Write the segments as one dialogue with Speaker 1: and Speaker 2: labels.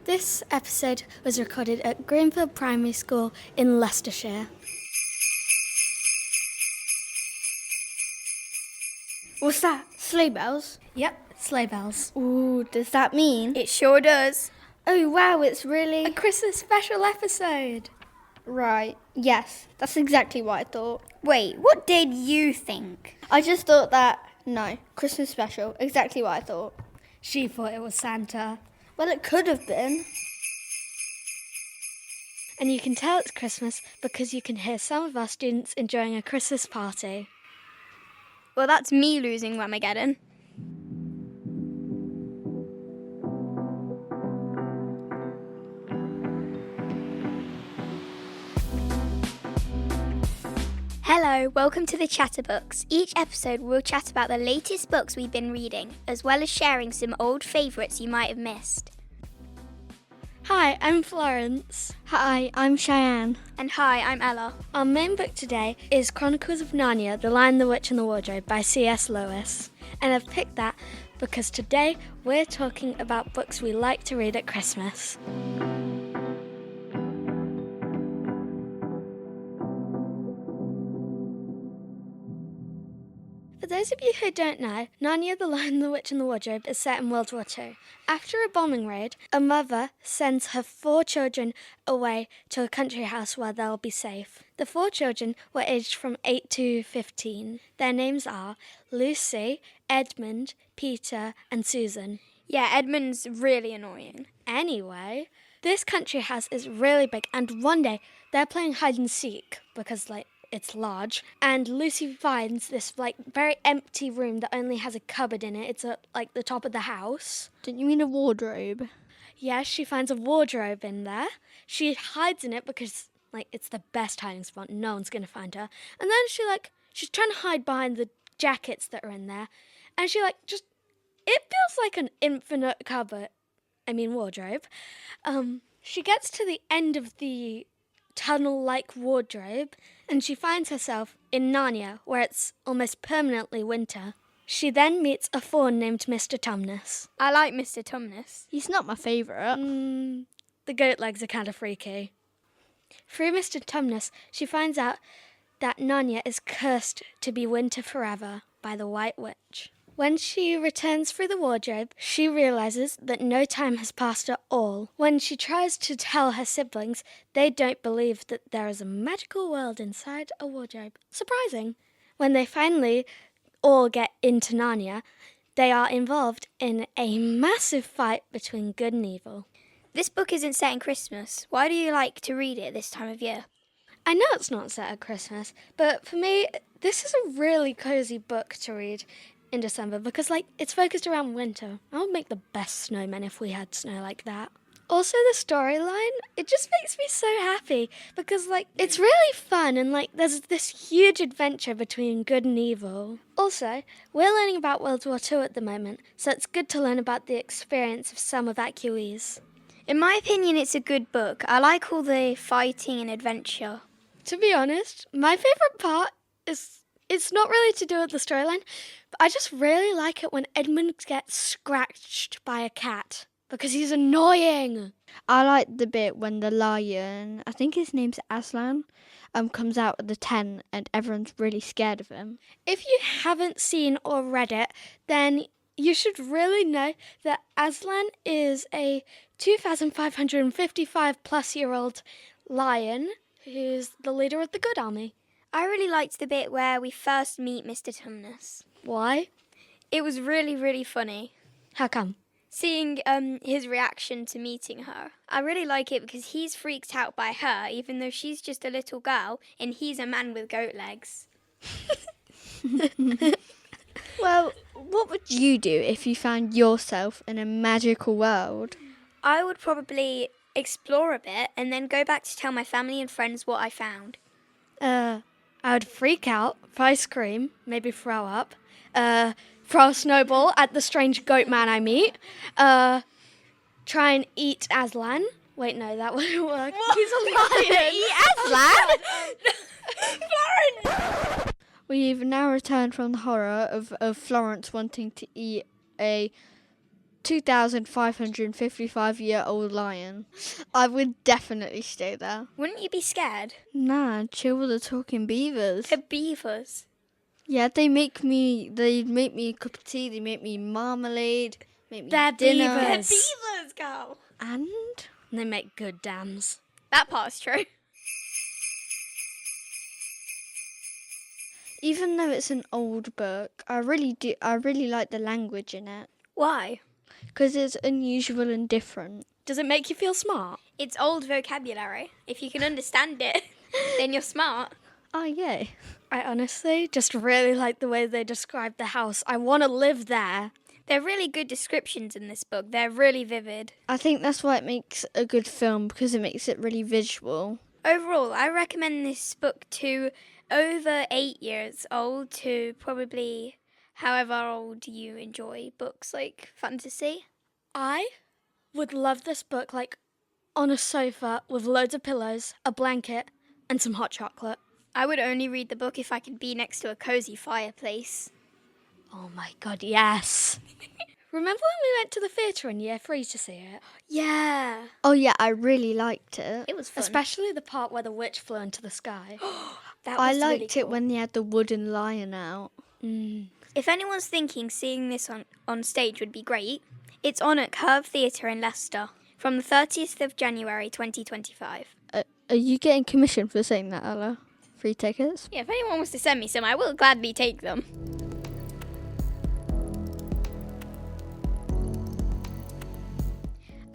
Speaker 1: This episode was recorded at Greenfield Primary School in Leicestershire.
Speaker 2: What's that? Sleigh bells?
Speaker 1: Yep, sleigh bells.
Speaker 2: Ooh, does that mean?
Speaker 3: It sure does.
Speaker 2: Oh wow, it's really...
Speaker 1: A Christmas special episode.
Speaker 2: Right, yes, that's exactly what I thought.
Speaker 3: Wait, what did you think?
Speaker 2: I just thought that, no, Christmas special, exactly what I thought.
Speaker 1: She thought it was Santa.
Speaker 2: Well, it could have been.
Speaker 1: And you can tell it's Christmas because you can hear some of our students enjoying a Christmas party.
Speaker 3: Well, that's me losing Whamageddon. Hello, welcome to the Chatterbooks. Each episode we'll chat about the latest books we've been reading, as well as sharing some old favourites you might have missed.
Speaker 1: Hi, I'm Florence.
Speaker 2: Hi, I'm Cheyenne.
Speaker 3: And hi, I'm Ella.
Speaker 1: Our main book today is Chronicles of Narnia, The Lion, the Witch and the Wardrobe by C.S. Lewis. And I've picked that because today we're talking about books we like to read at Christmas. For those of you who don't know, Narnia, the Lion, the Witch and the Wardrobe is set in World War II. After a bombing raid, a mother sends her 4 children away to a country house where they'll be safe. The 4 children were aged from 8 to 15. Their names are Lucy, Edmund, Peter and Susan.
Speaker 3: Yeah, Edmund's really annoying.
Speaker 1: Anyway, this country house is really big and one day they're playing hide and seek because it's large, and Lucy finds this very empty room that only has a cupboard in it. It's at the top of the house.
Speaker 2: Don't you mean a wardrobe?
Speaker 1: Yes, she finds a wardrobe in there. She hides in it because it's the best hiding spot. No one's gonna find her. And then she's trying to hide behind the jackets that are in there, and it feels like an infinite wardrobe. She gets to the end of the tunnel-like wardrobe, and she finds herself in Narnia, where it's almost permanently winter. She then meets a faun named Mr. Tumnus.
Speaker 3: I like Mr. Tumnus.
Speaker 2: He's not my favourite.
Speaker 1: The goat legs are kind of freaky. Through Mr. Tumnus, she finds out that Narnia is cursed to be winter forever by the White Witch. When she returns through the wardrobe, she realises that no time has passed at all. When she tries to tell her siblings, they don't believe that there is a magical world inside a wardrobe. Surprising. When they finally all get into Narnia, they are involved in a massive fight between good and evil.
Speaker 3: This book isn't set in Christmas. Why do you like to read it this time of year?
Speaker 1: I know it's not set at Christmas, but for me, this is a really cosy book to read in December because it's focused around winter. I would make the best snowmen if we had snow like that. Also, the storyline, it just makes me so happy because it's really fun and there's this huge adventure between good and evil. Also, we're learning about World War II at the moment, so it's good to learn about the experience of some evacuees.
Speaker 3: In my opinion, it's a good book. I like all the fighting and adventure.
Speaker 1: To be honest, my favourite part is it's not really to do with the storyline, but I just really like it when Edmund gets scratched by a cat because he's annoying.
Speaker 2: I like the bit when the lion, I think his name's Aslan, comes out of the tent and everyone's really scared of him.
Speaker 1: If you haven't seen or read it, then you should really know that Aslan is a 2,555 plus year old lion who's the leader of the Good Army.
Speaker 3: I really liked the bit where we first meet Mr. Tumnus.
Speaker 1: Why?
Speaker 3: It was really, really funny.
Speaker 1: How come?
Speaker 3: Seeing his reaction to meeting her. I really like it because he's freaked out by her, even though she's just a little girl, and he's a man with goat legs.
Speaker 2: Well, what would you do if you found yourself in a magical world?
Speaker 3: I would probably explore a bit and then go back to tell my family and friends what I found.
Speaker 1: I would freak out, ice cream, maybe throw up, throw a snowball at the strange goat man I meet, try and eat Aslan. Wait, no, that wouldn't work.
Speaker 3: What?
Speaker 1: He's a lion.
Speaker 3: Eat Aslan? Florence!
Speaker 2: We've now returned from the horror of Florence wanting to eat a 2,555-year-old lion. I would definitely stay there.
Speaker 3: Wouldn't you be scared?
Speaker 2: Nah, chill with the talking beavers.
Speaker 3: The beavers.
Speaker 2: Yeah, they make me a cup of tea, they make me marmalade, make me
Speaker 1: They're
Speaker 2: dinner.
Speaker 1: beavers.
Speaker 3: The beavers, girl.
Speaker 2: And
Speaker 1: They make good dams.
Speaker 3: That part's true.
Speaker 2: even though it's an old book, I really like the language in it.
Speaker 3: Why?
Speaker 2: Because it's unusual and different.
Speaker 1: Does it make you feel smart?
Speaker 3: It's old vocabulary. If you can understand it, then you're smart.
Speaker 2: Oh, yeah.
Speaker 1: I honestly just really like the way they describe the house. I want to live there.
Speaker 3: There are really good descriptions in this book. They're really vivid.
Speaker 2: I think that's why it makes a good film, because it makes it really visual.
Speaker 3: Overall, I recommend this book to over 8 years old to probably however old you enjoy books like fantasy.
Speaker 1: I would love this book like on a sofa with loads of pillows, a blanket, and some hot chocolate.
Speaker 3: I would only read the book if I could be next to a cozy fireplace.
Speaker 1: Oh my god, yes. Remember when we went to the theatre in year 3 to see it?
Speaker 3: Yeah.
Speaker 2: Oh, yeah, I really liked it.
Speaker 3: It was fun.
Speaker 1: Especially the part where the witch flew into the sky.
Speaker 3: That
Speaker 2: I
Speaker 3: was
Speaker 2: liked
Speaker 3: really
Speaker 2: it
Speaker 3: cool.
Speaker 2: when they had the wooden lion out.
Speaker 3: If anyone's thinking seeing this on stage would be great, it's on at Curve Theatre in Leicester from the 30th of January 2025.
Speaker 2: Are you getting commission for saying that, Ella? Free tickets?
Speaker 3: Yeah, if anyone wants to send me some, I will gladly take them.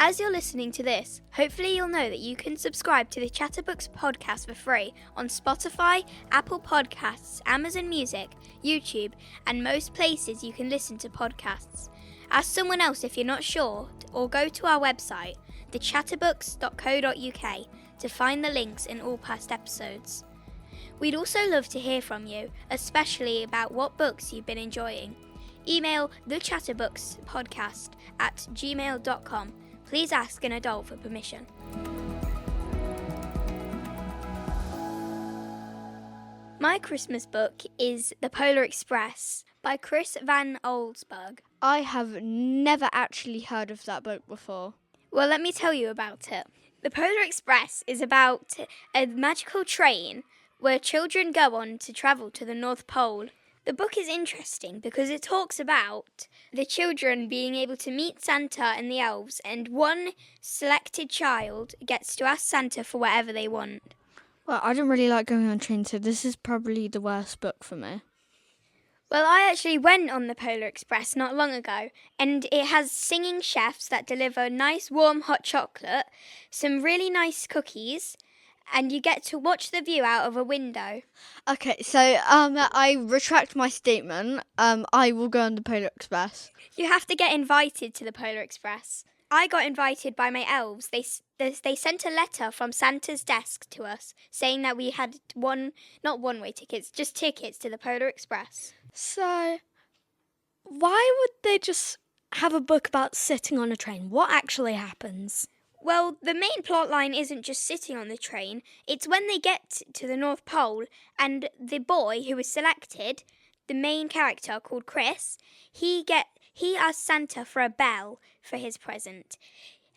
Speaker 3: As you're listening to this, hopefully you'll know that you can subscribe to the Chatterbooks podcast for free on Spotify, Apple Podcasts, Amazon Music, YouTube, and most places you can listen to podcasts. Ask someone else if you're not sure, or go to our website, thechatterbooks.co.uk, to find the links in all past episodes. We'd also love to hear from you, especially about what books you've been enjoying. Email thechatterbookspodcast@gmail.com. Please ask an adult for permission. My Christmas book is The Polar Express by Chris Van Oldsburg.
Speaker 2: I have never actually heard of that book before.
Speaker 3: Well, let me tell you about it. The Polar Express is about a magical train where children go on to travel to the North Pole. The book is interesting because it talks about the children being able to meet Santa and the elves, and one selected child gets to ask Santa for whatever they want.
Speaker 2: Well, I don't really like going on trains, so this is probably the worst book for me.
Speaker 3: Well, I actually went on the Polar Express not long ago, and it has singing chefs that deliver nice warm hot chocolate, some really nice cookies, and you get to watch the view out of a window.
Speaker 2: Okay, so I retract my statement. I will go on the Polar Express.
Speaker 3: You have to get invited to the Polar Express. I got invited by my elves. They sent a letter from Santa's desk to us saying that we had not one-way tickets, just tickets to the Polar Express.
Speaker 1: So, why would they just have a book about sitting on a train? What actually happens?
Speaker 3: Well, the main plot line isn't just sitting on the train. It's when they get to the North Pole and the boy who was selected, the main character called Chris, he asks Santa for a bell for his present.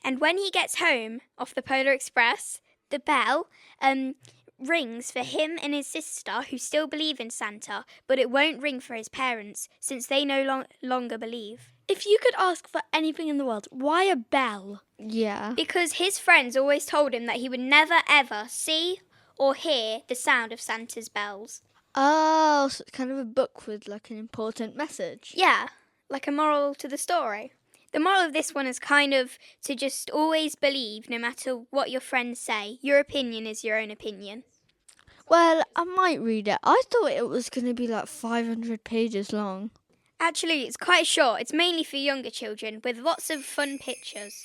Speaker 3: And when he gets home off the Polar Express, the bell rings for him and his sister who still believe in Santa, but it won't ring for his parents since they no longer believe.
Speaker 1: If you could ask for anything in the world, why a bell?
Speaker 2: Yeah.
Speaker 3: Because his friends always told him that he would never ever see or hear the sound of Santa's bells.
Speaker 2: Oh, so it's kind of a book with like an important message.
Speaker 3: Yeah, like a moral to the story. The moral of this one is kind of to just always believe, no matter what your friends say. Your opinion is your own opinion.
Speaker 2: Well, I might read it. I thought it was going to be like 500 pages long.
Speaker 3: Actually, it's quite short. It's mainly for younger children with lots of fun pictures.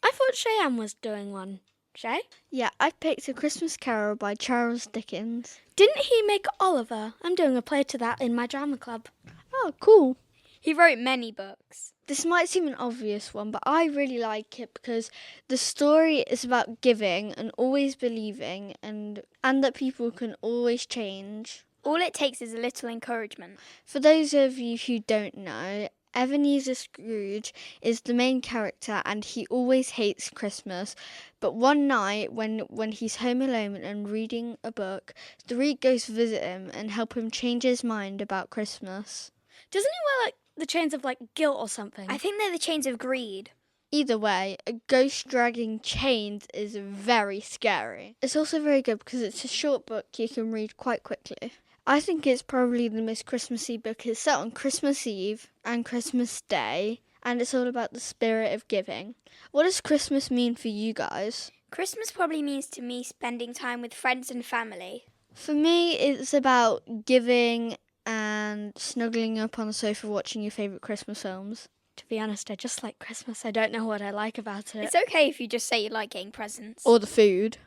Speaker 1: I thought Cheyenne was doing one. Shay?
Speaker 2: Yeah, I picked A Christmas Carol by Charles Dickens.
Speaker 1: Didn't he make Oliver? I'm doing a play to that in my drama club.
Speaker 2: Oh, cool.
Speaker 3: He wrote many books.
Speaker 2: This might seem an obvious one, but I really like it because the story is about giving and always believing and that people can always change.
Speaker 3: All it takes is a little encouragement.
Speaker 2: For those of you who don't know, Ebenezer Scrooge is the main character and he always hates Christmas. But one night when he's home alone and reading a book, three ghosts visit him and help him change his mind about Christmas.
Speaker 1: Doesn't he wear like the chains of like guilt or something?
Speaker 3: I think they're the chains of greed.
Speaker 2: Either way, a ghost dragging chains is very scary. It's also very good because it's a short book you can read quite quickly. I think it's probably the most Christmassy book. It's set on Christmas Eve and Christmas Day, and it's all about the spirit of giving. What does Christmas mean for you guys?
Speaker 3: Christmas probably means to me spending time with friends and family.
Speaker 2: For me, it's about giving and snuggling up on the sofa watching your favourite Christmas films.
Speaker 1: To be honest, I just like Christmas. I don't know what I like about it.
Speaker 3: It's okay if you just say you like getting presents.
Speaker 2: Or the food.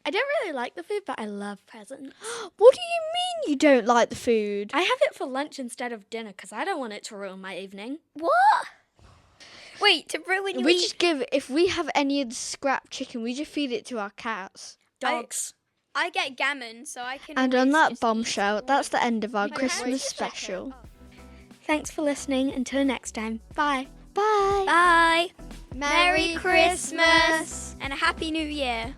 Speaker 1: I don't really like the food, but I love presents.
Speaker 2: What do you mean you don't like the food?
Speaker 1: I have it for lunch instead of dinner because I don't want it to ruin my evening.
Speaker 3: What? Wait, to ruin your
Speaker 2: If we have any of the scrap chicken, we just feed it to our cats.
Speaker 1: Dogs.
Speaker 3: I get gammon, so I can.
Speaker 2: And on
Speaker 3: always
Speaker 2: that
Speaker 3: just
Speaker 2: bombshell,
Speaker 3: eat
Speaker 2: that's the end of our
Speaker 3: My
Speaker 2: Christmas
Speaker 3: parents-
Speaker 2: special.
Speaker 1: Thanks for listening. Until next time. Bye.
Speaker 2: Bye.
Speaker 3: Bye.
Speaker 2: Merry Christmas.
Speaker 3: And a Happy New Year.